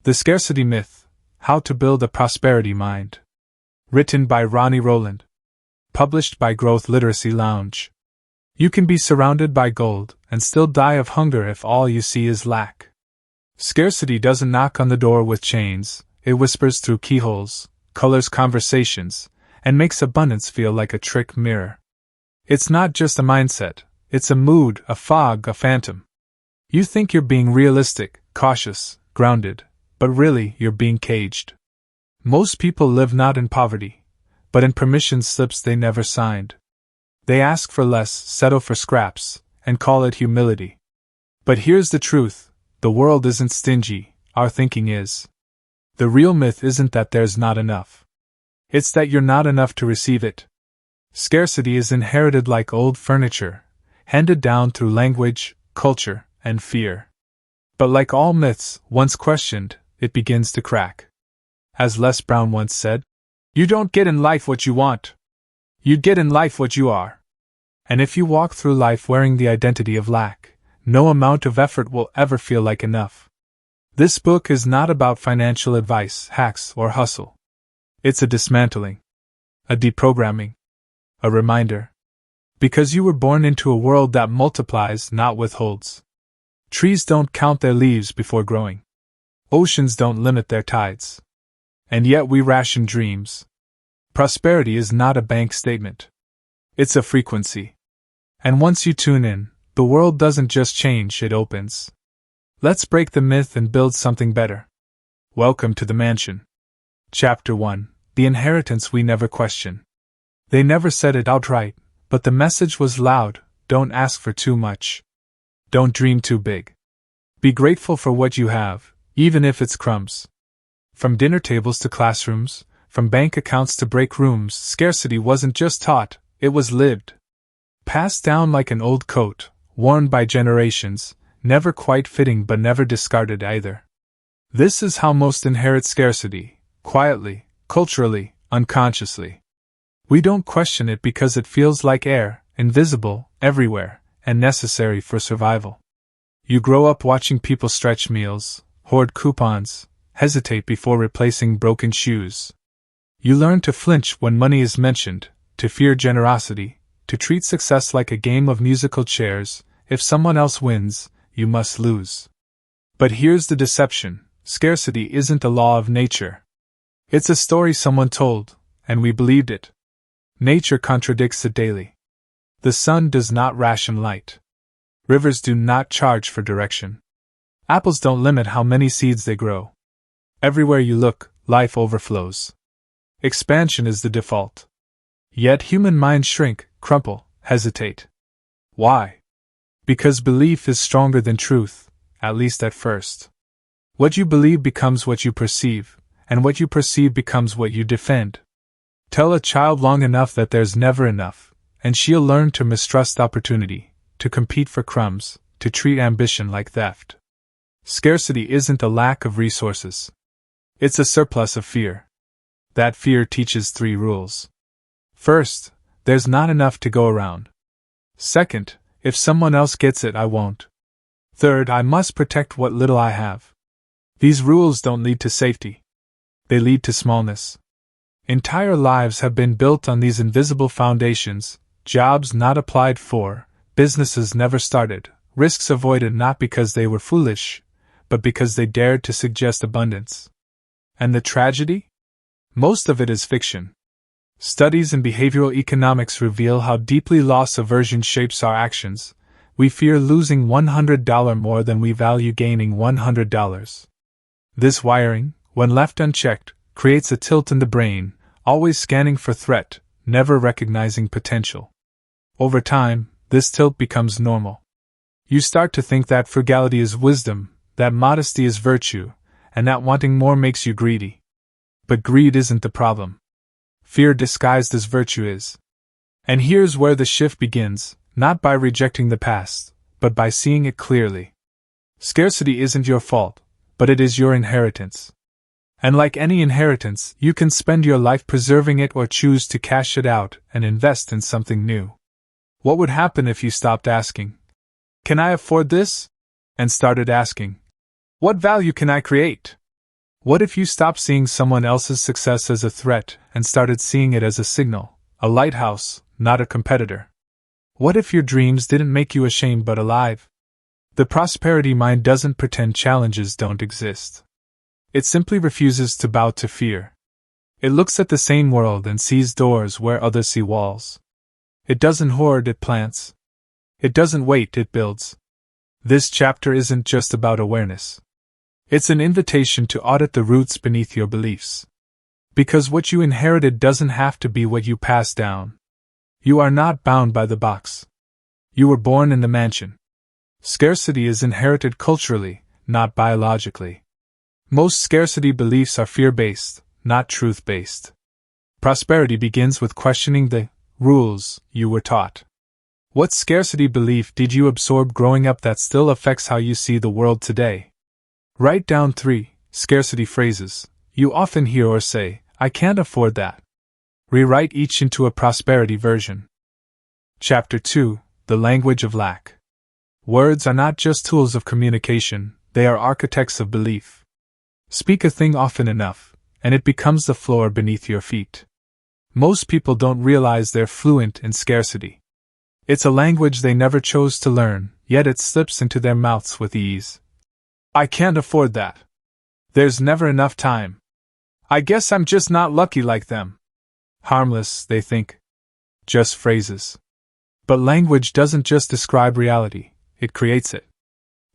The Scarcity Myth: How to Build a Prosperity Mind. Written by Ronnie Rowland. Published by Growth Literacy Lounge. You can be surrounded by gold and still die of hunger if all you see is lack. Scarcity doesn't knock on the door with chains, it whispers through keyholes, colors conversations, and makes abundance feel like a trick mirror. It's not just a mindset, it's a mood, a fog, a phantom. You think you're being realistic, cautious, grounded, but really you're being caged. Most people live not in poverty, but in permission slips they never signed. They ask for less, settle for scraps, and call it humility. But here's the truth, the world isn't stingy, our thinking is. The real myth isn't that there's not enough. It's that you're not enough to receive it. Scarcity is inherited like old furniture, handed down through language, culture, and fear. But like all myths, once questioned, it begins to crack. As Les Brown once said, "You don't get in life what you want. You get in life what you are." And if you walk through life wearing the identity of lack, no amount of effort will ever feel like enough. This book is not about financial advice, hacks, or hustle. It's a dismantling, a deprogramming, a reminder. Because you were born into a world that multiplies, not withholds. Trees don't count their leaves before growing. Oceans don't limit their tides. And yet we ration dreams. Prosperity is not a bank statement. It's a frequency. And once you tune in, the world doesn't just change, it opens. Let's break the myth and build something better. Welcome to the mansion. Chapter 1: The Inheritance We Never Question. They never said it outright, but the message was loud: don't ask for too much. Don't dream too big. Be grateful for what you have, even if it's crumbs. From dinner tables to classrooms, from bank accounts to break rooms, scarcity wasn't just taught, it was lived. Passed down like an old coat, worn by generations, never quite fitting but never discarded either. This is how most inherit scarcity, quietly, culturally, unconsciously. We don't question it because it feels like air, invisible, everywhere, and necessary for survival. You grow up watching people stretch meals, hoard coupons, hesitate before replacing broken shoes. You learn to flinch when money is mentioned, to fear generosity, to treat success like a game of musical chairs. If someone else wins, you must lose. But here's the deception: scarcity isn't a law of nature. It's a story someone told, and we believed it. Nature contradicts it daily. The sun does not ration light. Rivers do not charge for direction. Apples don't limit how many seeds they grow. Everywhere you look, life overflows. Expansion is the default. Yet human minds shrink, crumple, hesitate. Why? Because belief is stronger than truth, at least at first. What you believe becomes what you perceive, and what you perceive becomes what you defend. Tell a child long enough that there's never enough, and she'll learn to mistrust opportunity, to compete for crumbs, to treat ambition like theft. Scarcity isn't a lack of resources. It's a surplus of fear. That fear teaches 3 rules. First, there's not enough to go around. Second, if someone else gets it, I won't. Third, I must protect what little I have. These rules don't lead to safety. They lead to smallness. Entire lives have been built on these invisible foundations: jobs not applied for, businesses never started, risks avoided not because they were foolish, but because they dared to suggest abundance. And the tragedy? Most of it is fiction. Studies in behavioral economics reveal how deeply loss aversion shapes our actions. We fear losing $100 more than we value gaining $100. This wiring, when left unchecked, creates a tilt in the brain, always scanning for threat, never recognizing potential. Over time, this tilt becomes normal. You start to think that frugality is wisdom, that modesty is virtue, and that wanting more makes you greedy. But greed isn't the problem. Fear disguised as virtue is. And here's where the shift begins, not by rejecting the past, but by seeing it clearly. Scarcity isn't your fault, but it is your inheritance. And like any inheritance, you can spend your life preserving it or choose to cash it out and invest in something new. What would happen if you stopped asking, "Can I afford this?" and started asking, "What value can I create?" What if you stopped seeing someone else's success as a threat and started seeing it as a signal, a lighthouse, not a competitor? What if your dreams didn't make you ashamed but alive? The prosperity mind doesn't pretend challenges don't exist. It simply refuses to bow to fear. It looks at the same world and sees doors where others see walls. It doesn't hoard, it plants. It doesn't wait, it builds. This chapter isn't just about awareness. It's an invitation to audit the roots beneath your beliefs. Because what you inherited doesn't have to be what you pass down. You are not bound by the box. You were born in the mansion. Scarcity is inherited culturally, not biologically. Most scarcity beliefs are fear-based, not truth-based. Prosperity begins with questioning the rules you were taught. What scarcity belief did you absorb growing up that still affects how you see the world today? Write down 3 scarcity phrases you often hear or say, "I can't afford that." Rewrite each into a prosperity version. Chapter 2: The Language of Lack. Words are not just tools of communication, they are architects of belief. Speak a thing often enough, and it becomes the floor beneath your feet. Most people don't realize they're fluent in scarcity. It's a language they never chose to learn, yet it slips into their mouths with ease. "I can't afford that. There's never enough time. I guess I'm just not lucky like them." Harmless, they think. Just phrases. But language doesn't just describe reality, it creates it.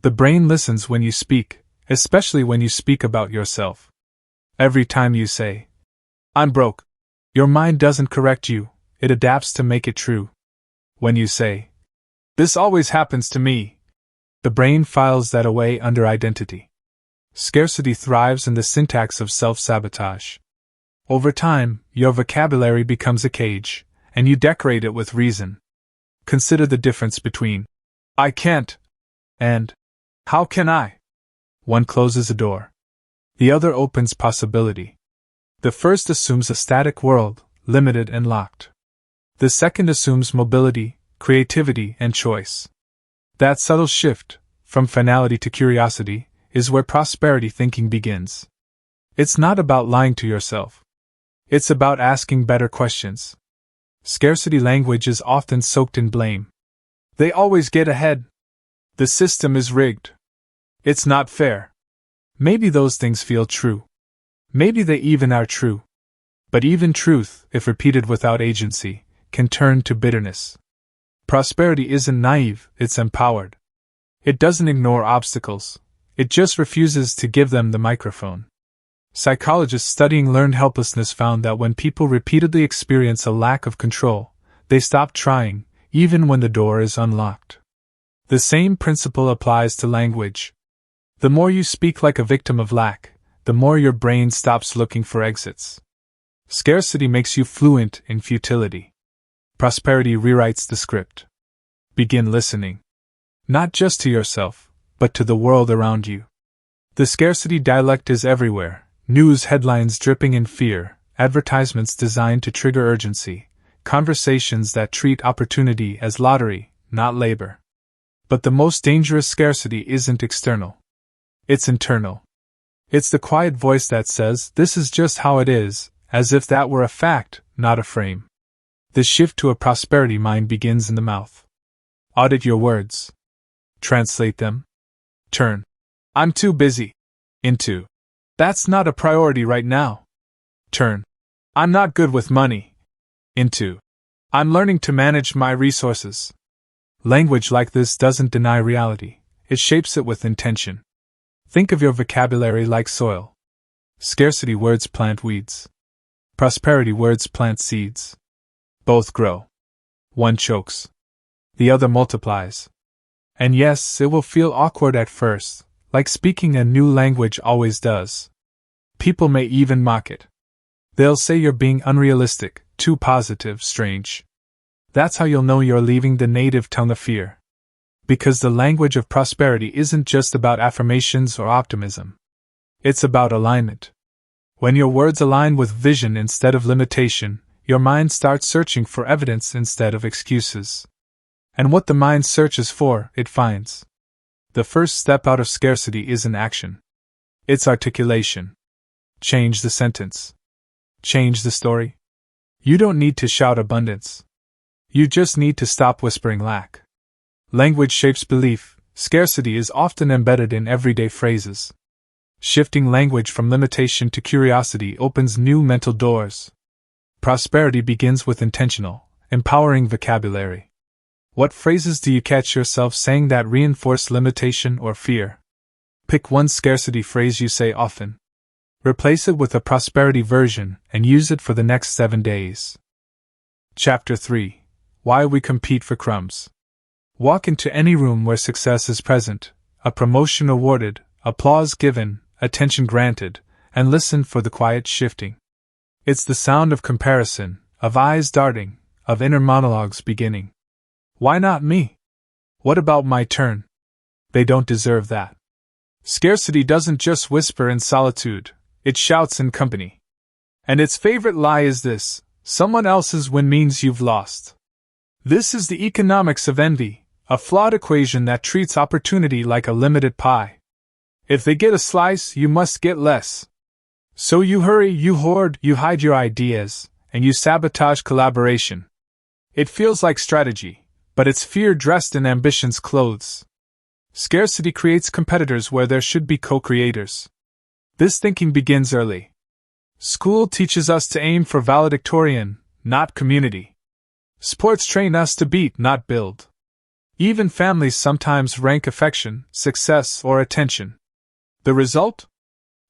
The brain listens when you speak, especially when you speak about yourself. Every time you say, "I'm broke," your mind doesn't correct you, it adapts to make it true. When you say, "This always happens to me," the brain files that away under identity. Scarcity thrives in the syntax of self-sabotage. Over time, your vocabulary becomes a cage, and you decorate it with reason. Consider the difference between "I can't" and "How can I?" One closes a door. The other opens possibility. The first assumes a static world, limited and locked. The second assumes mobility, creativity, and choice. That subtle shift, from finality to curiosity, is where prosperity thinking begins. It's not about lying to yourself. It's about asking better questions. Scarcity language is often soaked in blame. They always get ahead. The system is rigged. It's not fair. Maybe those things feel true. Maybe they even are true. But even truth, if repeated without agency, can turn to bitterness. Prosperity isn't naive, it's empowered. It doesn't ignore obstacles, it just refuses to give them the microphone. Psychologists studying learned helplessness found that when people repeatedly experience a lack of control, they stop trying, even when the door is unlocked. The same principle applies to language. The more you speak like a victim of lack, the more your brain stops looking for exits. Scarcity makes you fluent in futility. Prosperity rewrites the script. Begin listening. Not just to yourself, but to the world around you. The scarcity dialect is everywhere. News headlines dripping in fear, advertisements designed to trigger urgency, conversations that treat opportunity as lottery, not labor. But the most dangerous scarcity isn't external. It's internal. It's the quiet voice that says, "This is just how it is," as if that were a fact, not a frame. The shift to a prosperity mind begins in the mouth. Audit your words. Translate them. Turn "I'm too busy" into "That's not a priority right now." Turn "I'm not good with money" into "I'm learning to manage my resources." Language like this doesn't deny reality, it shapes it with intention. Think of your vocabulary like soil. Scarcity words plant weeds. Prosperity words plant seeds. Both grow. One chokes. The other multiplies. And yes, it will feel awkward at first, like speaking a new language always does. People may even mock it. They'll say you're being unrealistic, too positive, strange. That's how you'll know you're leaving the native tongue of fear. Because the language of prosperity isn't just about affirmations or optimism. It's about alignment. When your words align with vision instead of limitation, your mind starts searching for evidence instead of excuses. And what the mind searches for, it finds. The first step out of scarcity isn't action. It's articulation. Change the sentence. Change the story. You don't need to shout abundance. You just need to stop whispering lack. Language shapes belief. Scarcity is often embedded in everyday phrases. Shifting language from limitation to curiosity opens new mental doors. Prosperity begins with intentional, empowering vocabulary. What phrases do you catch yourself saying that reinforce limitation or fear? Pick one scarcity phrase you say often. Replace it with a prosperity version and use it for the next 7 days. Chapter 3. Why we compete for crumbs. Walk into any room where success is present, a promotion awarded, applause given, attention granted, and listen for the quiet shifting. It's the sound of comparison, of eyes darting, of inner monologues beginning. Why not me? What about my turn? They don't deserve that. Scarcity doesn't just whisper in solitude, it shouts in company. And its favorite lie is this: someone else's win means you've lost. This is the economics of envy, a flawed equation that treats opportunity like a limited pie. If they get a slice, you must get less. So you hurry, you hoard, you hide your ideas, and you sabotage collaboration. It feels like strategy, but it's fear dressed in ambition's clothes. Scarcity creates competitors where there should be co-creators. This thinking begins early. School teaches us to aim for valedictorian, not community. Sports train us to beat, not build. Even families sometimes rank affection, success, or attention. The result?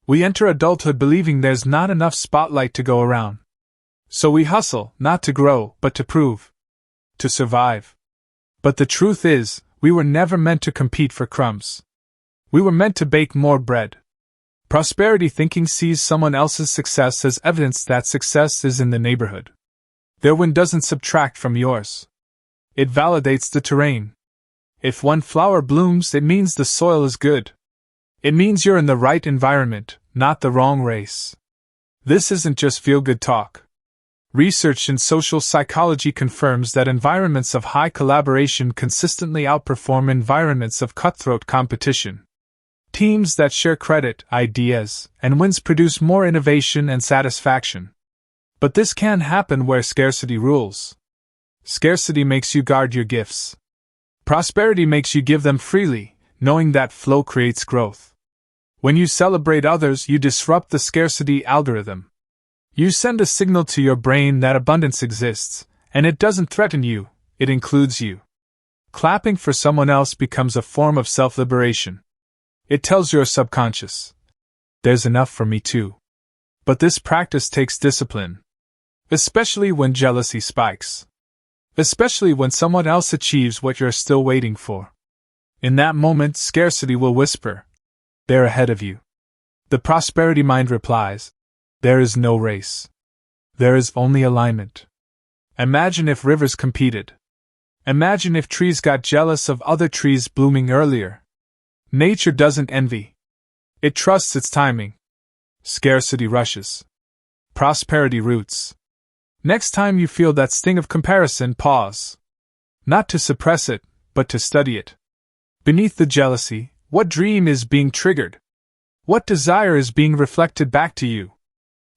We enter adulthood believing there's not enough spotlight to go around. So we hustle, not to grow, but to prove. To survive. But the truth is, we were never meant to compete for crumbs. We were meant to bake more bread. Prosperity thinking sees someone else's success as evidence that success is in the neighborhood. Their win doesn't subtract from yours. It validates the terrain. If one flower blooms, it means the soil is good. It means you're in the right environment, not the wrong race. This isn't just feel-good talk. Research in social psychology confirms that environments of high collaboration consistently outperform environments of cutthroat competition. Teams that share credit, ideas, and wins produce more innovation and satisfaction. But this can happen where scarcity rules. Scarcity makes you guard your gifts. Prosperity makes you give them freely, knowing that flow creates growth. When you celebrate others, you disrupt the scarcity algorithm. You send a signal to your brain that abundance exists, and it doesn't threaten you, it includes you. Clapping for someone else becomes a form of self-liberation. It tells your subconscious, there's enough for me too. But this practice takes discipline. Especially when jealousy spikes. Especially when someone else achieves what you're still waiting for. In that moment, scarcity will whisper, they're ahead of you. The prosperity mind replies, there is no race. There is only alignment. Imagine if rivers competed. Imagine if trees got jealous of other trees blooming earlier. Nature doesn't envy. It trusts its timing. Scarcity rushes. Prosperity roots. Next time you feel that sting of comparison, pause. Not to suppress it, but to study it. Beneath the jealousy, what dream is being triggered? What desire is being reflected back to you?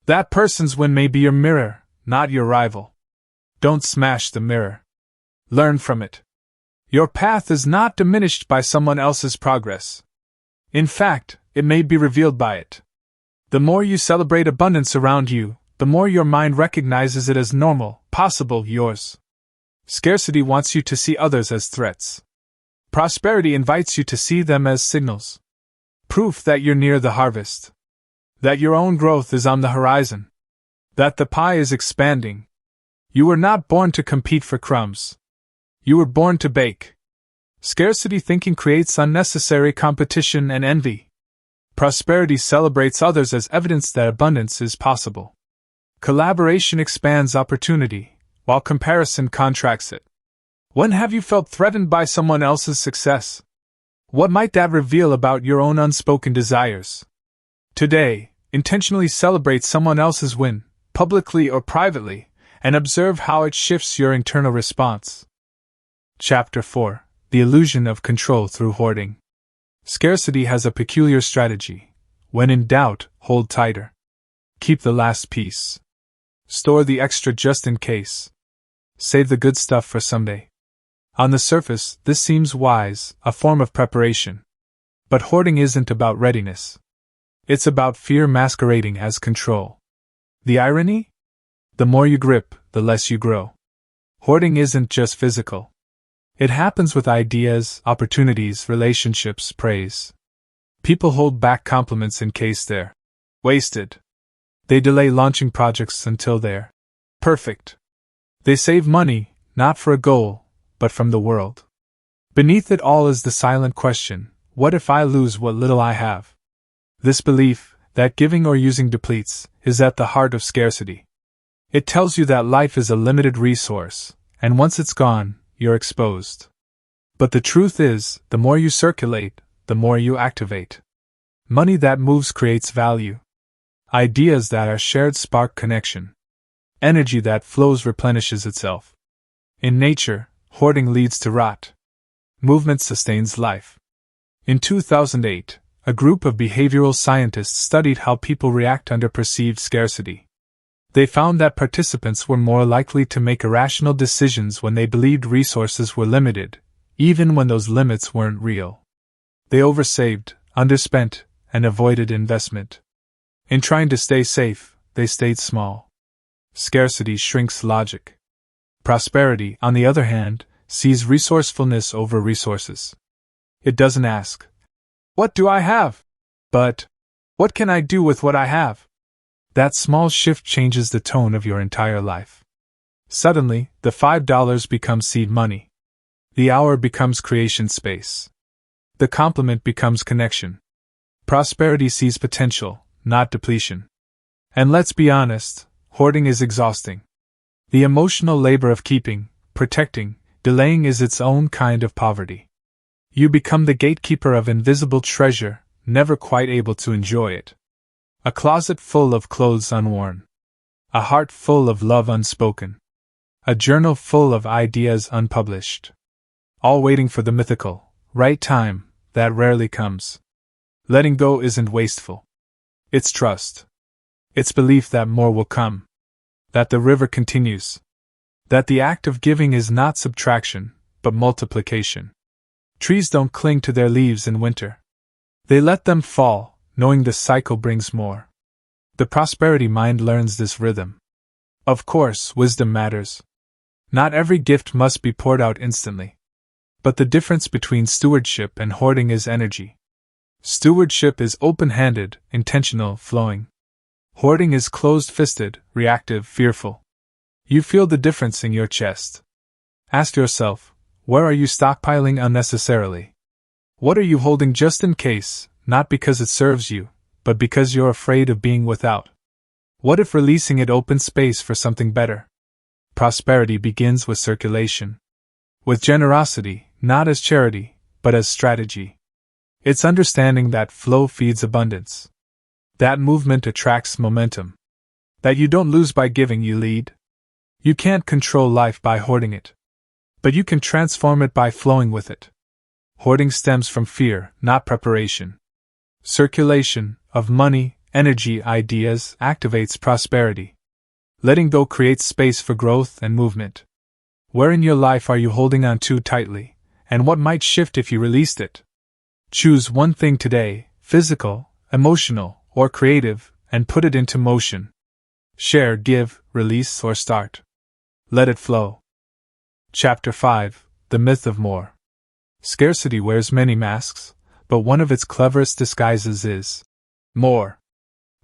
That person's win may be your mirror, not your rival. Don't smash the mirror. Learn from it. Your path is not diminished by someone else's progress. In fact, it may be revealed by it. The more you celebrate abundance around you, the more your mind recognizes it as normal, possible, yours. Scarcity wants you to see others as threats. Prosperity invites you to see them as signals. Proof that you're near the harvest. That your own growth is on the horizon. That the pie is expanding. You were not born to compete for crumbs. You were born to bake. Scarcity thinking creates unnecessary competition and envy. Prosperity celebrates others as evidence that abundance is possible. Collaboration expands opportunity, while comparison contracts it. When have you felt threatened by someone else's success? What might that reveal about your own unspoken desires? Today, intentionally celebrate someone else's win, publicly or privately, and observe how it shifts your internal response. Chapter 4. The Illusion of Control Through Hoarding. Scarcity has a peculiar strategy. When in doubt, hold tighter. Keep the last piece. Store the extra just in case. Save the good stuff for someday. On the surface, this seems wise, a form of preparation. But hoarding isn't about readiness. It's about fear masquerading as control. The irony? The more you grip, the less you grow. Hoarding isn't just physical. It happens with ideas, opportunities, relationships, praise. People hold back compliments in case they're wasted. They delay launching projects until they're perfect. They save money, not for a goal, but from the world. Beneath it all is the silent question, what if I lose what little I have? This belief, that giving or using depletes, is at the heart of scarcity. It tells you that life is a limited resource, and once it's gone, you're exposed. But the truth is, the more you circulate, the more you activate. Money that moves creates value. Ideas that are shared spark connection. Energy that flows replenishes itself. In nature, hoarding leads to rot. Movement sustains life. In 2008, a group of behavioral scientists studied how people react under perceived scarcity. They found that participants were more likely to make irrational decisions when they believed resources were limited, even when those limits weren't real. They oversaved, underspent, and avoided investment. In trying to stay safe, they stayed small. Scarcity shrinks logic. Prosperity, on the other hand, sees resourcefulness over resources. It doesn't ask, "What do I have?" but, "What can I do with what I have?" That small shift changes the tone of your entire life. Suddenly, the $5 becomes seed money. The hour becomes creation space. The compliment becomes connection. Prosperity sees potential, not depletion. And let's be honest, hoarding is exhausting. The emotional labor of keeping, protecting, delaying is its own kind of poverty. You become the gatekeeper of invisible treasure, never quite able to enjoy it. A closet full of clothes unworn. A heart full of love unspoken. A journal full of ideas unpublished. All waiting for the mythical, right time, that rarely comes. Letting go isn't wasteful. It's trust. It's belief that more will come. That the river continues. That the act of giving is not subtraction, but multiplication. Trees don't cling to their leaves in winter. They let them fall, knowing the cycle brings more. The prosperity mind learns this rhythm. Of course, wisdom matters. Not every gift must be poured out instantly. But the difference between stewardship and hoarding is energy. Stewardship is open-handed, intentional, flowing. Hoarding is closed-fisted, reactive, fearful. You feel the difference in your chest. Ask yourself, where are you stockpiling unnecessarily? What are you holding just in case, not because it serves you, but because you're afraid of being without? What if releasing it opens space for something better? Prosperity begins with circulation. With generosity, not as charity, but as strategy. It's understanding that flow feeds abundance. That movement attracts momentum. That you don't lose by giving, you lead. You can't control life by hoarding it. But you can transform it by flowing with it. Hoarding stems from fear, not preparation. Circulation of money, energy, ideas activates prosperity. Letting go creates space for growth and movement. Where in your life are you holding on too tightly, and what might shift if you released it? Choose one thing today, physical, emotional, or creative, and put it into motion. Share, give, release, or start. Let it flow. Chapter 5: The Myth of More. Scarcity wears many masks, but one of its cleverest disguises is more.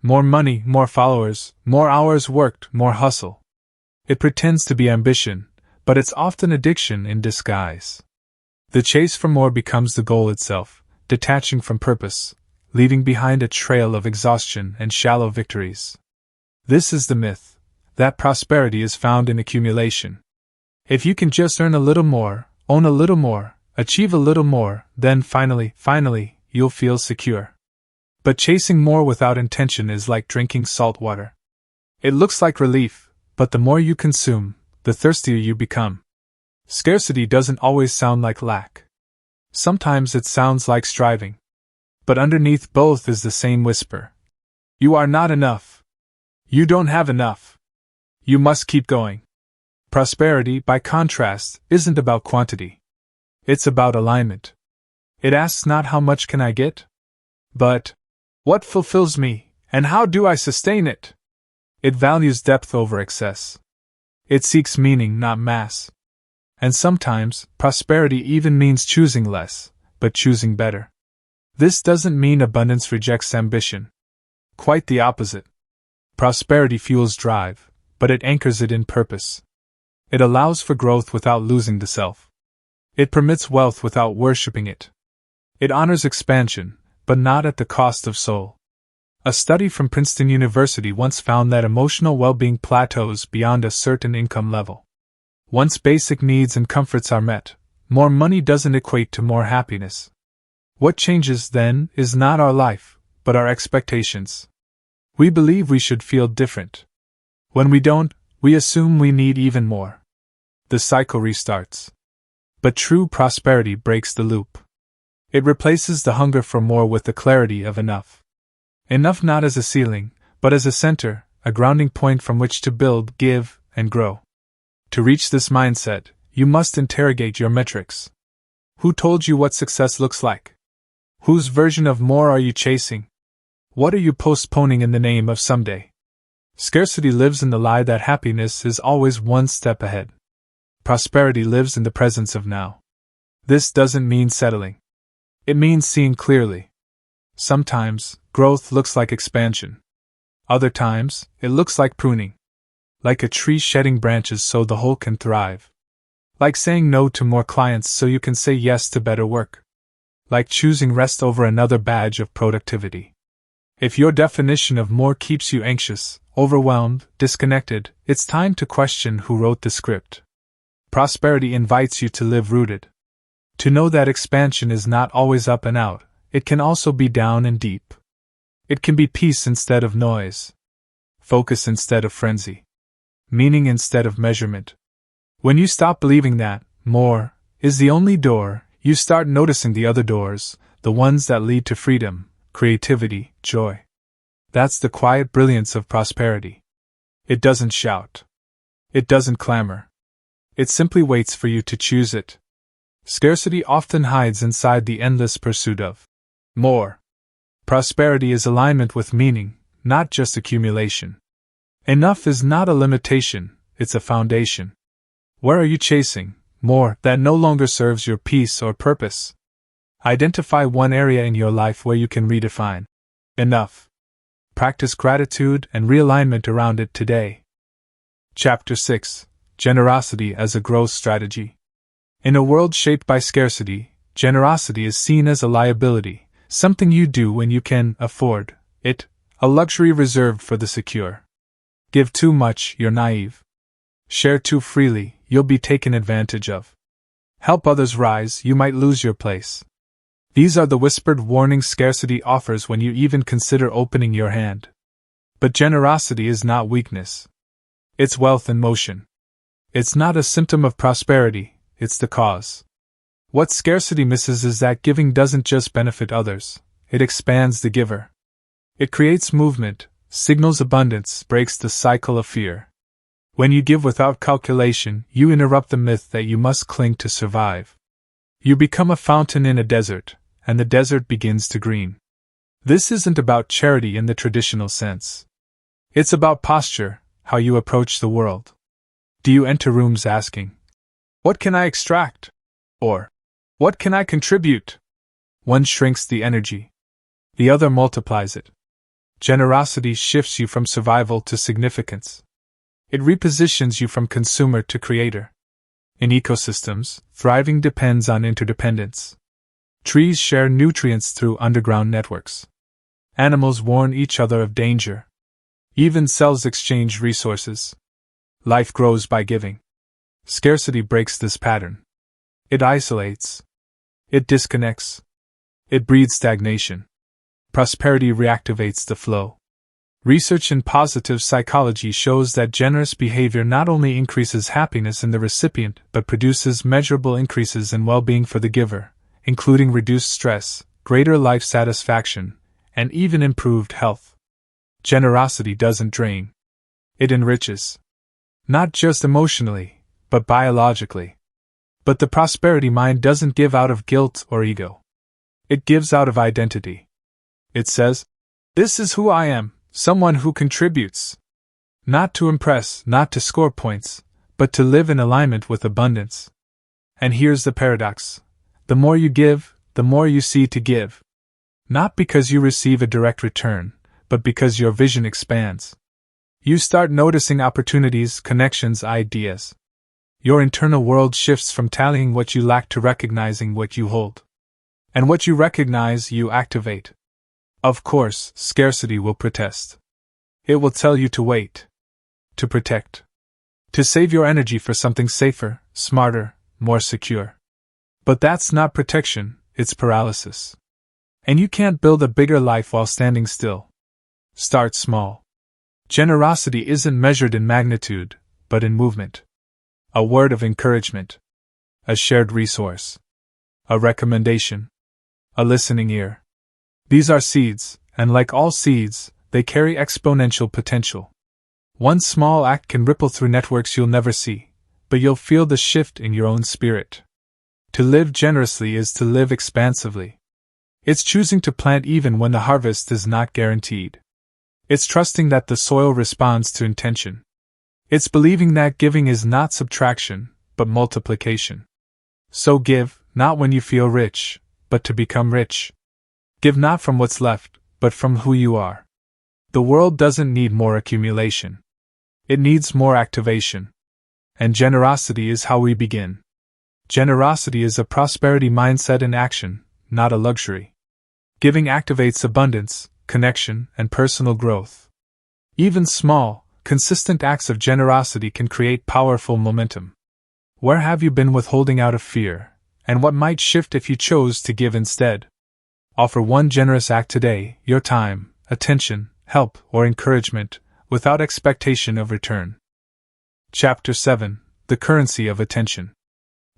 More money, more followers, more hours worked, more hustle. It pretends to be ambition, but it's often addiction in disguise. The chase for more becomes the goal itself, detaching from purpose, leaving behind a trail of exhaustion and shallow victories. This is the myth, that prosperity is found in accumulation. If you can just earn a little more, own a little more, achieve a little more, then finally, you'll feel secure. But chasing more without intention is like drinking salt water. It looks like relief, but the more you consume, the thirstier you become. Scarcity doesn't always sound like lack. Sometimes it sounds like striving. But underneath both is the same whisper. You are not enough. You don't have enough. You must keep going. Prosperity, by contrast, isn't about quantity. It's about alignment. It asks not how much can I get, but what fulfills me, and how do I sustain it? It values depth over excess. It seeks meaning, not mass. And sometimes, prosperity even means choosing less, but choosing better. This doesn't mean abundance rejects ambition. Quite the opposite. Prosperity fuels drive, but it anchors it in purpose. It allows for growth without losing the self. It permits wealth without worshipping it. It honors expansion, but not at the cost of soul. A study from Princeton University once found that emotional well-being plateaus beyond a certain income level. Once basic needs and comforts are met, more money doesn't equate to more happiness. What changes then is not our life, but our expectations. We believe we should feel different. When we don't, we assume we need even more. The cycle restarts. But true prosperity breaks the loop. It replaces the hunger for more with the clarity of enough. Enough not as a ceiling, but as a center, a grounding point from which to build, give, and grow. To reach this mindset, you must interrogate your metrics. Who told you what success looks like? Whose version of more are you chasing? What are you postponing in the name of someday? Scarcity lives in the lie that happiness is always one step ahead. Prosperity lives in the presence of now. This doesn't mean settling. It means seeing clearly. Sometimes, growth looks like expansion. Other times, it looks like pruning. Like a tree shedding branches so the whole can thrive. Like saying no to more clients so you can say yes to better work. Like choosing rest over another badge of productivity. If your definition of more keeps you anxious, overwhelmed, disconnected, it's time to question who wrote the script. Prosperity invites you to live rooted. To know that expansion is not always up and out, it can also be down and deep. It can be peace instead of noise. Focus instead of frenzy. Meaning instead of measurement. When you stop believing that more is the only door, you start noticing the other doors, the ones that lead to freedom, creativity, joy. That's the quiet brilliance of prosperity. It doesn't shout. It doesn't clamor. It simply waits for you to choose it. Scarcity often hides inside the endless pursuit of more. Prosperity is alignment with meaning, not just accumulation. Enough is not a limitation, it's a foundation. Where are you chasing more that no longer serves your peace or purpose? Identify one area in your life where you can redefine enough. Practice gratitude and realignment around it today. Chapter 6: Generosity as a Growth Strategy. In a world shaped by scarcity, generosity is seen as a liability, something you do when you can afford it, a luxury reserved for the secure. Give too much, you're naive. Share too freely, you'll be taken advantage of. Help others rise, you might lose your place. These are the whispered warnings scarcity offers when you even consider opening your hand. But generosity is not weakness. It's wealth in motion. It's not a symptom of prosperity, it's the cause. What scarcity misses is that giving doesn't just benefit others, it expands the giver. It creates movement, signals abundance, breaks the cycle of fear. When you give without calculation, you interrupt the myth that you must cling to survive. You become a fountain in a desert, and the desert begins to green. This isn't about charity in the traditional sense. It's about posture, how you approach the world. Do you enter rooms asking, "What can I extract?" Or, "What can I contribute?" One shrinks the energy. The other multiplies it. Generosity shifts you from survival to significance. It repositions you from consumer to creator. In ecosystems, thriving depends on interdependence. Trees share nutrients through underground networks. Animals warn each other of danger. Even cells exchange resources. Life grows by giving. Scarcity breaks this pattern. It isolates. It disconnects. It breeds stagnation. Prosperity reactivates the flow. Research in positive psychology shows that generous behavior not only increases happiness in the recipient but produces measurable increases in well-being for the giver, including reduced stress, greater life satisfaction, and even improved health. Generosity doesn't drain. It enriches. Not just emotionally, but biologically. But the prosperity mind doesn't give out of guilt or ego. It gives out of identity. It says, "This is who I am, someone who contributes." Not to impress, not to score points, but to live in alignment with abundance. And here's the paradox. The more you give, the more you see to give. Not because you receive a direct return, but because your vision expands. You start noticing opportunities, connections, ideas. Your internal world shifts from tallying what you lack to recognizing what you hold. And what you recognize, you activate. Of course, scarcity will protest. It will tell you to wait. To protect. To save your energy for something safer, smarter, more secure. But that's not protection, it's paralysis. And you can't build a bigger life while standing still. Start small. Generosity isn't measured in magnitude, but in movement. A word of encouragement. A shared resource. A recommendation. A listening ear. These are seeds, and like all seeds, they carry exponential potential. One small act can ripple through networks you'll never see, but you'll feel the shift in your own spirit. To live generously is to live expansively. It's choosing to plant even when the harvest is not guaranteed. It's trusting that the soil responds to intention. It's believing that giving is not subtraction, but multiplication. So give, not when you feel rich, but to become rich. Give not from what's left, but from who you are. The world doesn't need more accumulation. It needs more activation. And generosity is how we begin. Generosity is a prosperity mindset in action, not a luxury. Giving activates abundance, connection, and personal growth. Even small, consistent acts of generosity can create powerful momentum. Where have you been withholding out of fear, and what might shift if you chose to give instead? Offer one generous act today, your time, attention, help, or encouragement, without expectation of return. Chapter 7: The Currency of Attention.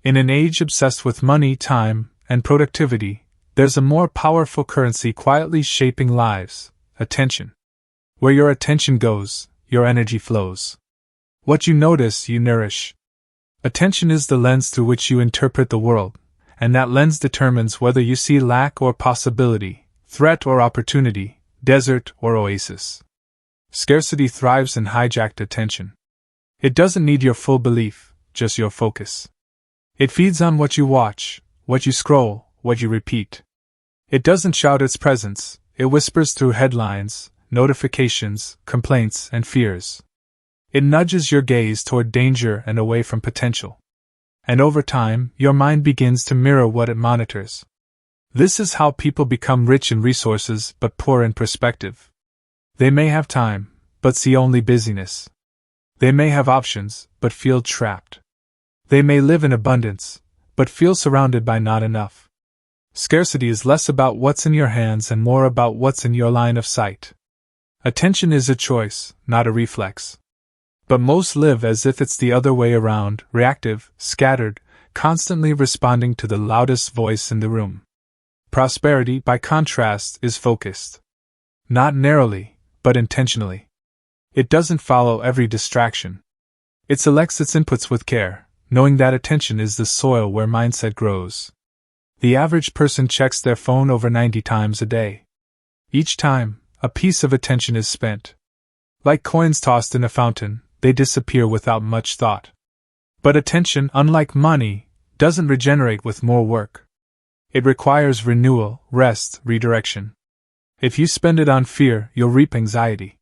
In an age obsessed with money, time, and productivity, there's a more powerful currency quietly shaping lives: attention. Where your attention goes, your energy flows. What you notice, you nourish. Attention is the lens through which you interpret the world, and that lens determines whether you see lack or possibility, threat or opportunity, desert or oasis. Scarcity thrives in hijacked attention. It doesn't need your full belief, just your focus. It feeds on what you watch, what you scroll, what you repeat. It doesn't shout its presence, it whispers through headlines, notifications, complaints, and fears. It nudges your gaze toward danger and away from potential. And over time, your mind begins to mirror what it monitors. This is how people become rich in resources but poor in perspective. They may have time, but see only busyness. They may have options, but feel trapped. They may live in abundance, but feel surrounded by not enough. Scarcity is less about what's in your hands and more about what's in your line of sight. Attention is a choice, not a reflex. But most live as if it's the other way around, reactive, scattered, constantly responding to the loudest voice in the room. Prosperity, by contrast, is focused. Not narrowly, but intentionally. It doesn't follow every distraction. It selects its inputs with care, knowing that attention is the soil where mindset grows. The average person checks their phone over 90 times a day. Each time, a piece of attention is spent. Like coins tossed in a fountain, they disappear without much thought. But attention, unlike money, doesn't regenerate with more work. It requires renewal, rest, redirection. If you spend it on fear, you'll reap anxiety.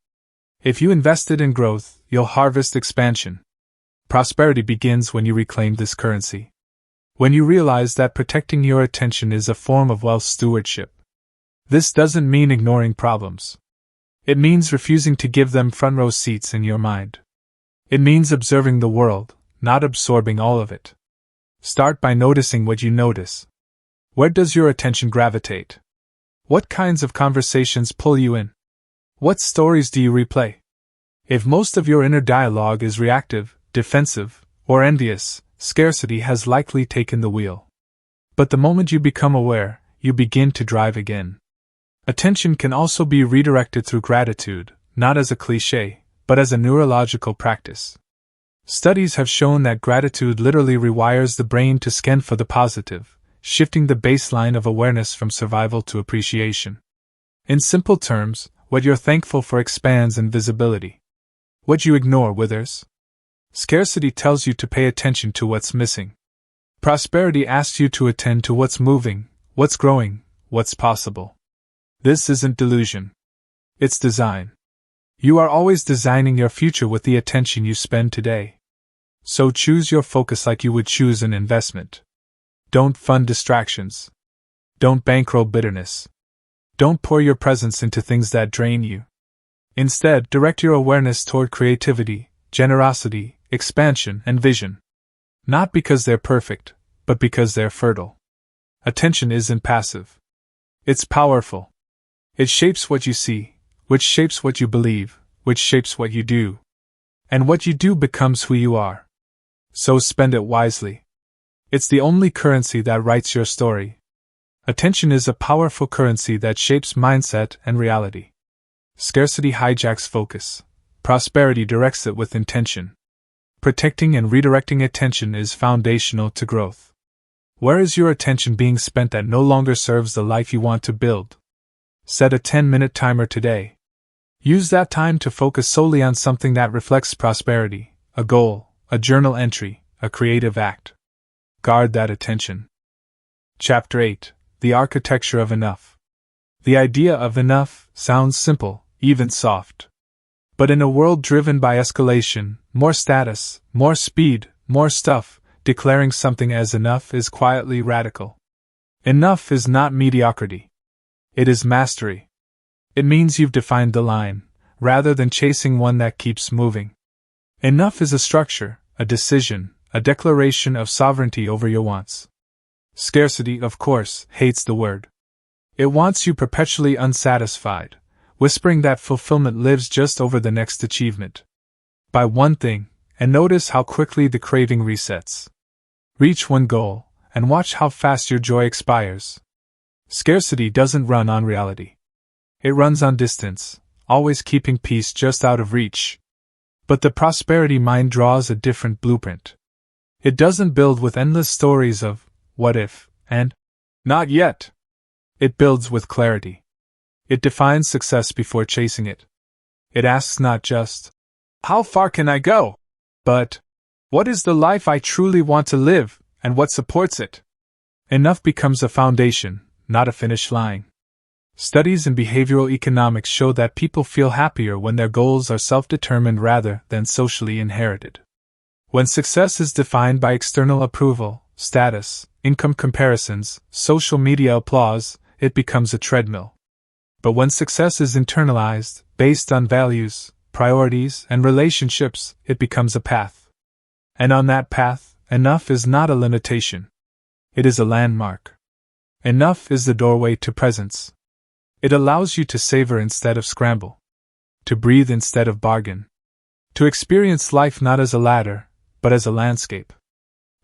If you invest it in growth, you'll harvest expansion. Prosperity begins when you reclaim this currency. When you realize that protecting your attention is a form of wealth stewardship. This doesn't mean ignoring problems. It means refusing to give them front row seats in your mind. It means observing the world, not absorbing all of it. Start by noticing what you notice. Where does your attention gravitate? What kinds of conversations pull you in? What stories do you replay? If most of your inner dialogue is reactive, defensive, or envious, scarcity has likely taken the wheel. But the moment you become aware, you begin to drive again. Attention can also be redirected through gratitude, not as a cliché, but as a neurological practice. Studies have shown that gratitude literally rewires the brain to scan for the positive, shifting the baseline of awareness from survival to appreciation. In simple terms, what you're thankful for expands in visibility. What you ignore withers. Scarcity tells you to pay attention to what's missing. Prosperity asks you to attend to what's moving, what's growing, what's possible. This isn't delusion. It's design. You are always designing your future with the attention you spend today. So choose your focus like you would choose an investment. Don't fund distractions. Don't bankroll bitterness. Don't pour your presence into things that drain you. Instead, direct your awareness toward creativity, generosity, expansion, and vision. Not because they're perfect, but because they're fertile. Attention isn't passive. It's powerful. It shapes what you see, which shapes what you believe, which shapes what you do. And what you do becomes who you are. So spend it wisely. It's the only currency that writes your story. Attention is a powerful currency that shapes mindset and reality. Scarcity hijacks focus. Prosperity directs it with intention. Protecting and redirecting attention is foundational to growth. Where is your attention being spent that no longer serves the life you want to build? Set a 10-minute timer today. Use that time to focus solely on something that reflects prosperity, a goal, a journal entry, a creative act. Guard that attention. Chapter 8: The Architecture of Enough. The idea of enough sounds simple, even soft. But in a world driven by escalation, more status, more speed, more stuff, declaring something as enough is quietly radical. Enough is not mediocrity. It is mastery. It means you've defined the line, rather than chasing one that keeps moving. Enough is a structure, a decision, a declaration of sovereignty over your wants. Scarcity, of course, hates the word. It wants you perpetually unsatisfied, whispering that fulfillment lives just over the next achievement. Buy one thing, and notice how quickly the craving resets. Reach one goal, and watch how fast your joy expires. Scarcity doesn't run on reality. It runs on distance, always keeping peace just out of reach. But the prosperity mind draws a different blueprint. It doesn't build with endless stories of what if and not yet. It builds with clarity. It defines success before chasing it. It asks not just, how far can I go? But, what is the life I truly want to live, and what supports it? Enough becomes a foundation, not a finish line. Studies in behavioral economics show that people feel happier when their goals are self-determined rather than socially inherited. When success is defined by external approval, status, income comparisons, social media applause, it becomes a treadmill. But when success is internalized, based on values, priorities, and relationships, it becomes a path. And on that path, enough is not a limitation. It is a landmark. Enough is the doorway to presence. It allows you to savor instead of scramble, to breathe instead of bargain, to experience life not as a ladder, but as a landscape.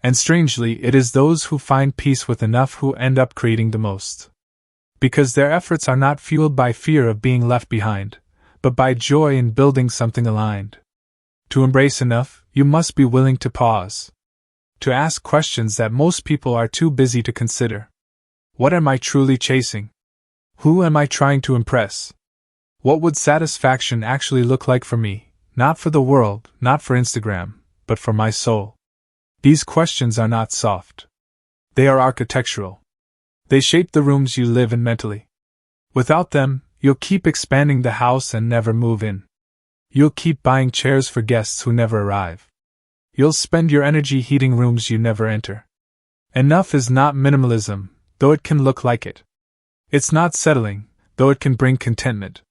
And strangely, it is those who find peace with enough who end up creating the most. Because their efforts are not fueled by fear of being left behind, but by joy in building something aligned. To embrace enough, you must be willing to pause. To ask questions that most people are too busy to consider. What am I truly chasing? Who am I trying to impress? What would satisfaction actually look like for me, not for the world, not for Instagram, but for my soul? These questions are not soft. They are architectural. They shape the rooms you live in mentally. Without them, you'll keep expanding the house and never move in. You'll keep buying chairs for guests who never arrive. You'll spend your energy heating rooms you never enter. Enough is not minimalism, though it can look like it. It's not settling, though it can bring contentment.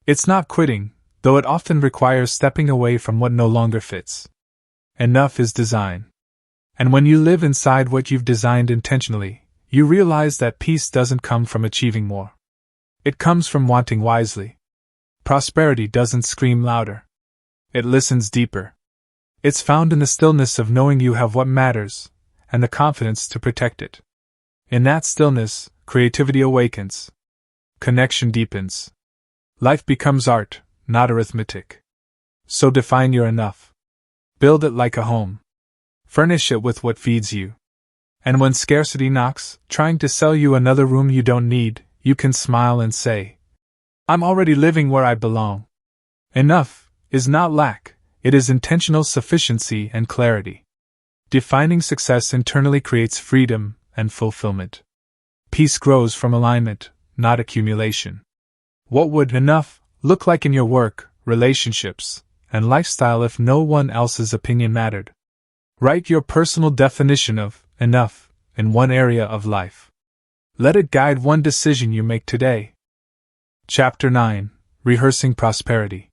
It's not quitting, though it often requires stepping away from what no longer fits. Enough is design. And when you live inside what you've designed intentionally, you realize that peace doesn't come from achieving more. It comes from wanting wisely. Prosperity doesn't scream louder. It listens deeper. It's found in the stillness of knowing you have what matters, and the confidence to protect it. In that stillness, creativity awakens. Connection deepens. Life becomes art, not arithmetic. So define your enough. Build it like a home. Furnish it with what feeds you. And when scarcity knocks, trying to sell you another room you don't need, you can smile and say, I'm already living where I belong. Enough is not lack, it is intentional sufficiency and clarity. Defining success internally creates freedom and fulfillment. Peace grows from alignment, not accumulation. What would enough look like in your work, relationships, and lifestyle if no one else's opinion mattered? Write your personal definition of enough in one area of life. Let it guide one decision you make today. Chapter 9: Rehearsing Prosperity.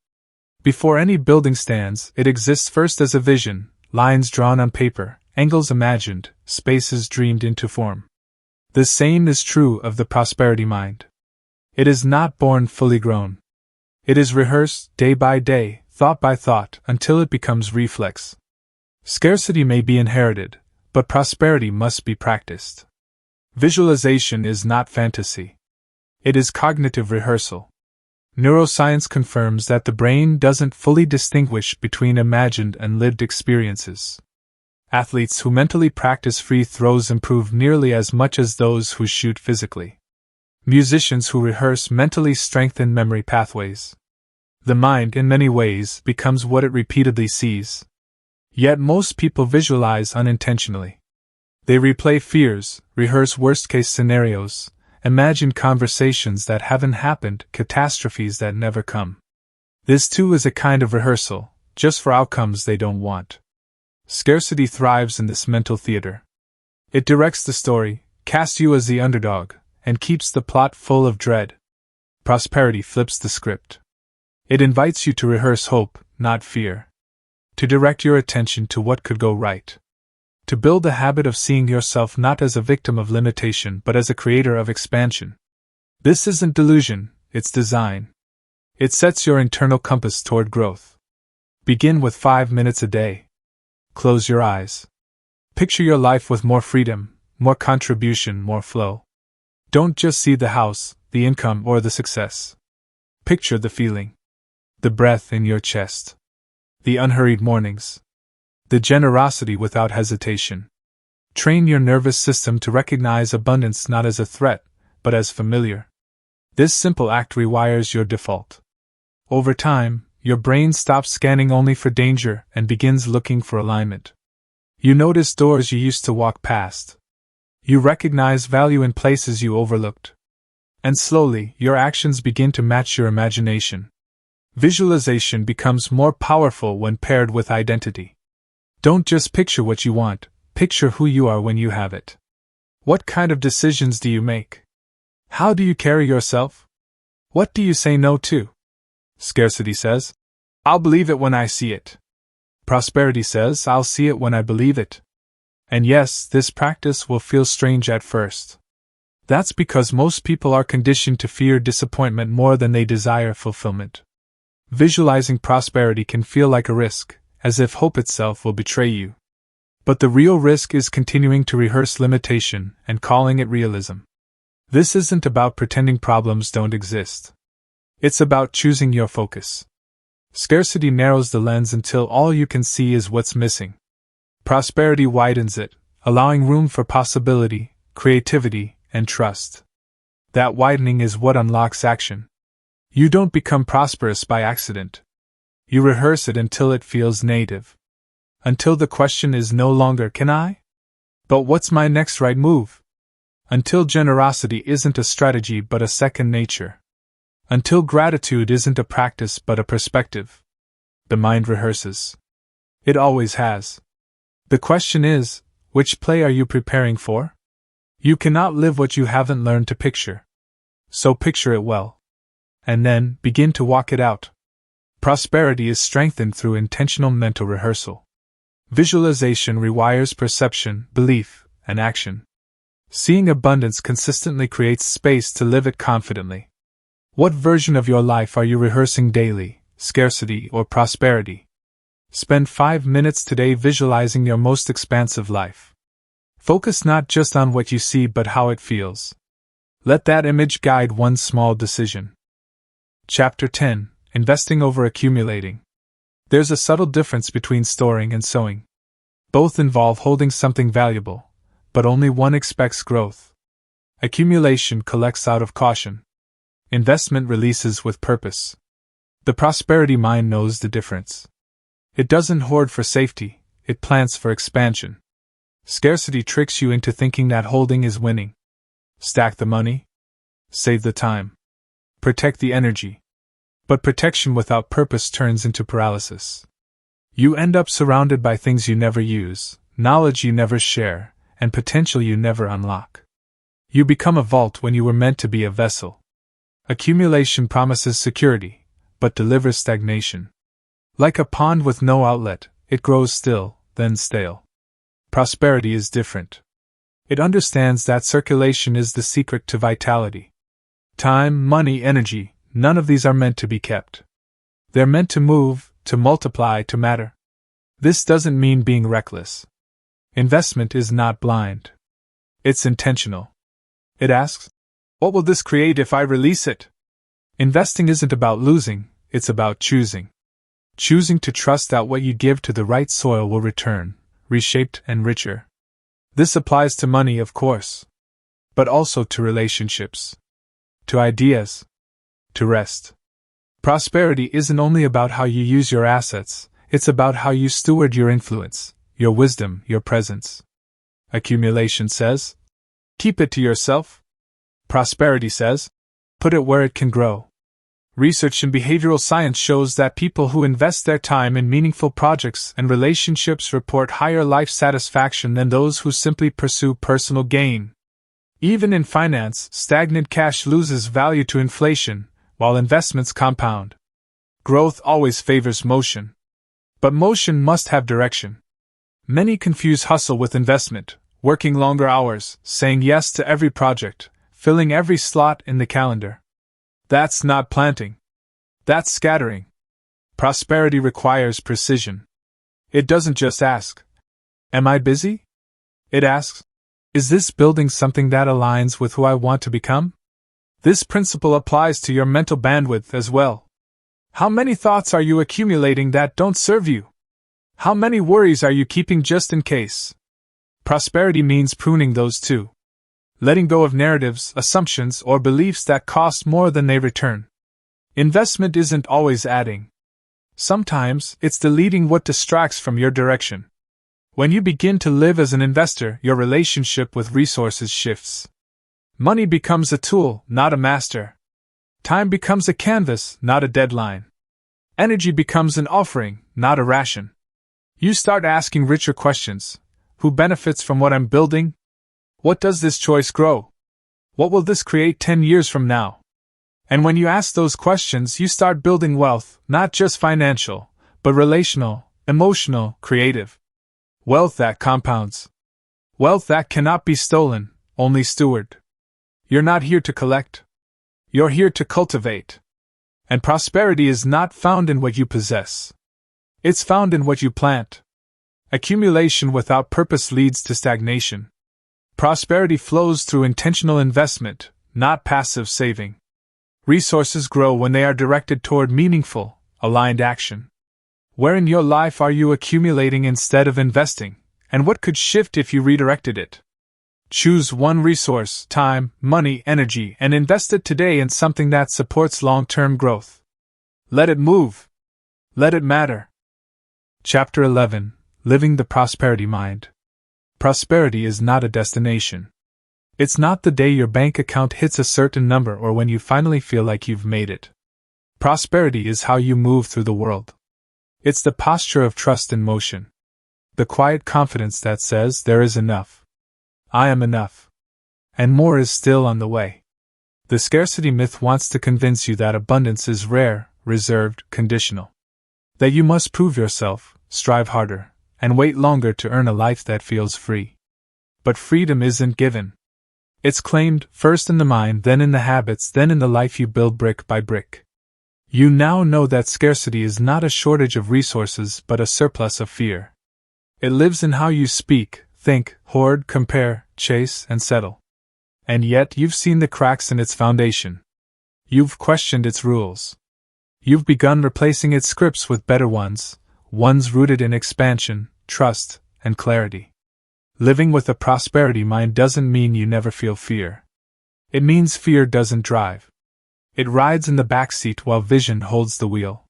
Before any building stands, it exists first as a vision, lines drawn on paper, angles imagined, spaces dreamed into form. The same is true of the prosperity mind. It is not born fully grown. It is rehearsed day by day, thought by thought, until it becomes reflex. Scarcity may be inherited, but prosperity must be practiced. Visualization is not fantasy. It is cognitive rehearsal. Neuroscience confirms that the brain doesn't fully distinguish between imagined and lived experiences. Athletes who mentally practice free throws improve nearly as much as those who shoot physically. Musicians who rehearse mentally strengthen memory pathways. The mind, in many ways, becomes what it repeatedly sees. Yet most people visualize unintentionally. They replay fears, rehearse worst-case scenarios, imagine conversations that haven't happened, catastrophes that never come. This too is a kind of rehearsal, just for outcomes they don't want. Scarcity thrives in this mental theater. It directs the story, casts you as the underdog, and keeps the plot full of dread. Prosperity flips the script. It invites you to rehearse hope, not fear. To direct your attention to what could go right. To build the habit of seeing yourself not as a victim of limitation but as a creator of expansion. This isn't delusion, it's design. It sets your internal compass toward growth. Begin with 5 minutes a day. Close your eyes. Picture your life with more freedom, more contribution, more flow. Don't just see the house, the income, or the success. Picture the feeling. The breath in your chest. The unhurried mornings. The generosity without hesitation. Train your nervous system to recognize abundance not as a threat, but as familiar. This simple act rewires your default. Over time, your brain stops scanning only for danger and begins looking for alignment. You notice doors you used to walk past. You recognize value in places you overlooked. And slowly, your actions begin to match your imagination. Visualization becomes more powerful when paired with identity. Don't just picture what you want, picture who you are when you have it. What kind of decisions do you make? How do you carry yourself? What do you say no to? Scarcity says, I'll believe it when I see it. Prosperity says, I'll see it when I believe it. And yes, this practice will feel strange at first. That's because most people are conditioned to fear disappointment more than they desire fulfillment. Visualizing prosperity can feel like a risk, as if hope itself will betray you. But the real risk is continuing to rehearse limitation and calling it realism. This isn't about pretending problems don't exist. It's about choosing your focus. Scarcity narrows the lens until all you can see is what's missing. Prosperity widens it, allowing room for possibility, creativity, and trust. That widening is what unlocks action. You don't become prosperous by accident. You rehearse it until it feels native. Until the question is no longer, can I? But what's my next right move? Until generosity isn't a strategy but a second nature. Until gratitude isn't a practice but a perspective. The mind rehearses. It always has. The question is, which play are you preparing for? You cannot live what you haven't learned to picture. So picture it well. And then, begin to walk it out. Prosperity is strengthened through intentional mental rehearsal. Visualization rewires perception, belief, and action. Seeing abundance consistently creates space to live it confidently. What version of your life are you rehearsing daily, scarcity or prosperity? Spend 5 minutes today visualizing your most expansive life. Focus not just on what you see but how it feels. Let that image guide one small decision. Chapter 10: Investing over accumulating. There's a subtle difference between storing and sowing. Both involve holding something valuable, but only one expects growth. Accumulation collects out of caution. Investment releases with purpose. The prosperity mind knows the difference. It doesn't hoard for safety, it plants for expansion. Scarcity tricks you into thinking that holding is winning. Stack the money. Save the time. Protect the energy. But protection without purpose turns into paralysis. You end up surrounded by things you never use, knowledge you never share, and potential you never unlock. You become a vault when you were meant to be a vessel. Accumulation promises security, but delivers stagnation. Like a pond with no outlet, it grows still, then stale. Prosperity is different. It understands that circulation is the secret to vitality. Time, money, energy, none of these are meant to be kept. They're meant to move, to multiply, to matter. This doesn't mean being reckless. Investment is not blind. It's intentional. It asks, what will this create if I release it? Investing isn't about losing, it's about choosing. Choosing to trust that what you give to the right soil will return, reshaped and richer. This applies to money, of course, but also to relationships, to ideas, to rest. Prosperity isn't only about how you use your assets, it's about how you steward your influence, your wisdom, your presence. Accumulation says, keep it to yourself. Prosperity says, put it where it can grow. Research in behavioral science shows that people who invest their time in meaningful projects and relationships report higher life satisfaction than those who simply pursue personal gain. Even in finance, stagnant cash loses value to inflation, while investments compound. Growth always favors motion. But motion must have direction. Many confuse hustle with investment, working longer hours, saying yes to every project, filling every slot in the calendar. That's not planting. That's scattering. Prosperity requires precision. It doesn't just ask, am I busy? It asks, is this building something that aligns with who I want to become? This principle applies to your mental bandwidth as well. How many thoughts are you accumulating that don't serve you? How many worries are you keeping just in case? Prosperity means pruning those too. Letting go of narratives, assumptions, or beliefs that cost more than they return. Investment isn't always adding. Sometimes, it's deleting what distracts from your direction. When you begin to live as an investor, your relationship with resources shifts. Money becomes a tool, not a master. Time becomes a canvas, not a deadline. Energy becomes an offering, not a ration. You start asking richer questions. Who benefits from what I'm building? What does this choice grow? What will this create 10 years from now? And when you ask those questions, you start building wealth, not just financial, but relational, emotional, creative. Wealth that compounds. Wealth that cannot be stolen, only stewarded. You're not here to collect. You're here to cultivate. And prosperity is not found in what you possess. It's found in what you plant. Accumulation without purpose leads to stagnation. Prosperity flows through intentional investment, not passive saving. Resources grow when they are directed toward meaningful, aligned action. Where in your life are you accumulating instead of investing, and what could shift if you redirected it? Choose one resource, time, money, energy, and invest it today in something that supports long-term growth. Let it move. Let it matter. Chapter 11: Living the Prosperity Mind. Prosperity is not a destination. It's not the day your bank account hits a certain number or when you finally feel like you've made it. Prosperity is how you move through the world. It's the posture of trust in motion. The quiet confidence that says there is enough. I am enough. And more is still on the way. The scarcity myth wants to convince you that abundance is rare, reserved, conditional. That you must prove yourself, strive harder, and wait longer to earn a life that feels free. But freedom isn't given. It's claimed, first in the mind, then in the habits, then in the life you build brick by brick. You now know that scarcity is not a shortage of resources but a surplus of fear. It lives in how you speak, think, hoard, compare, chase, and settle. And yet you've seen the cracks in its foundation. You've questioned its rules. You've begun replacing its scripts with better ones rooted in expansion, trust, and clarity. Living with a prosperity mind doesn't mean you never feel fear. It means fear doesn't drive. It rides in the back seat while vision holds the wheel.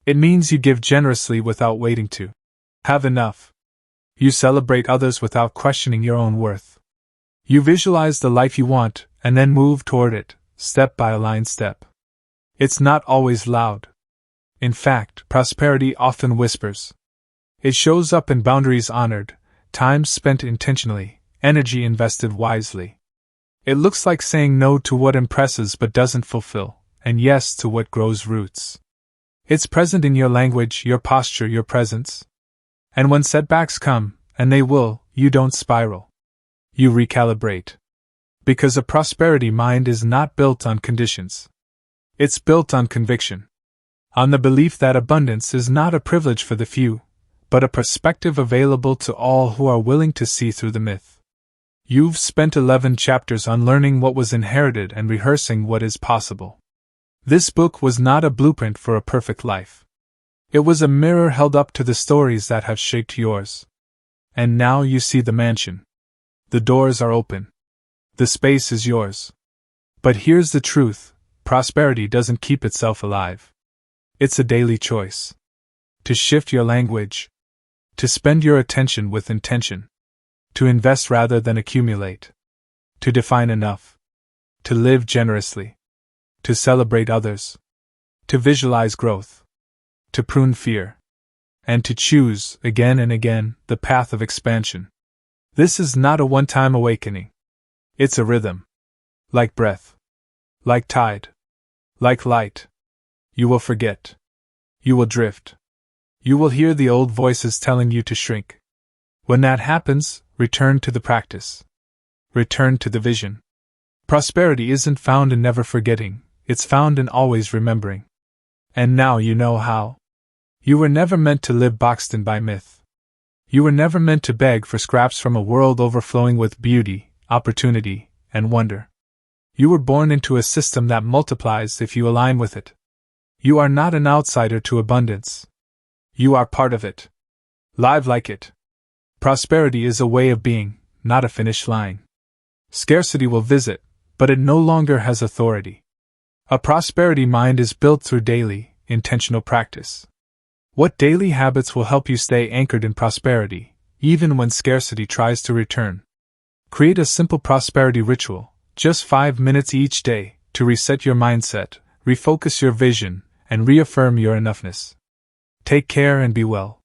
It means you give generously without waiting to have enough. You celebrate others without questioning your own worth. You visualize the life you want and then move toward it, step by aligned step. It's not always loud. In fact, prosperity often whispers. It shows up in boundaries honored, time spent intentionally, energy invested wisely. It looks like saying no to what impresses but doesn't fulfill, and yes to what grows roots. It's present in your language, your posture, your presence. And when setbacks come, and they will, you don't spiral. You recalibrate. Because a prosperity mind is not built on conditions. It's built on conviction. On the belief that abundance is not a privilege for the few, but a perspective available to all who are willing to see through the myth. You've spent 11 chapters on learning what was inherited and rehearsing what is possible. This book was not a blueprint for a perfect life. It was a mirror held up to the stories that have shaped yours. And now you see the mansion. The doors are open. The space is yours. But here's the truth: prosperity doesn't keep itself alive. It's a daily choice. To shift your language. To spend your attention with intention. To invest rather than accumulate. To define enough. To live generously. To celebrate others. To visualize growth. To prune fear. And to choose, again and again, the path of expansion. This is not a one-time awakening. It's a rhythm. Like breath. Like tide. Like light. You will forget. You will drift. You will hear the old voices telling you to shrink. When that happens, return to the practice. Return to the vision. Prosperity isn't found in never forgetting, it's found in always remembering. And now you know how. You were never meant to live boxed in by myth. You were never meant to beg for scraps from a world overflowing with beauty, opportunity, and wonder. You were born into a system that multiplies if you align with it. You are not an outsider to abundance. You are part of it. Live like it. Prosperity is a way of being, not a finish line. Scarcity will visit, but it no longer has authority. A prosperity mind is built through daily, intentional practice. What daily habits will help you stay anchored in prosperity, even when scarcity tries to return? Create a simple prosperity ritual, just 5 minutes each day, to reset your mindset, refocus your vision, and reaffirm your enoughness. Take care and be well.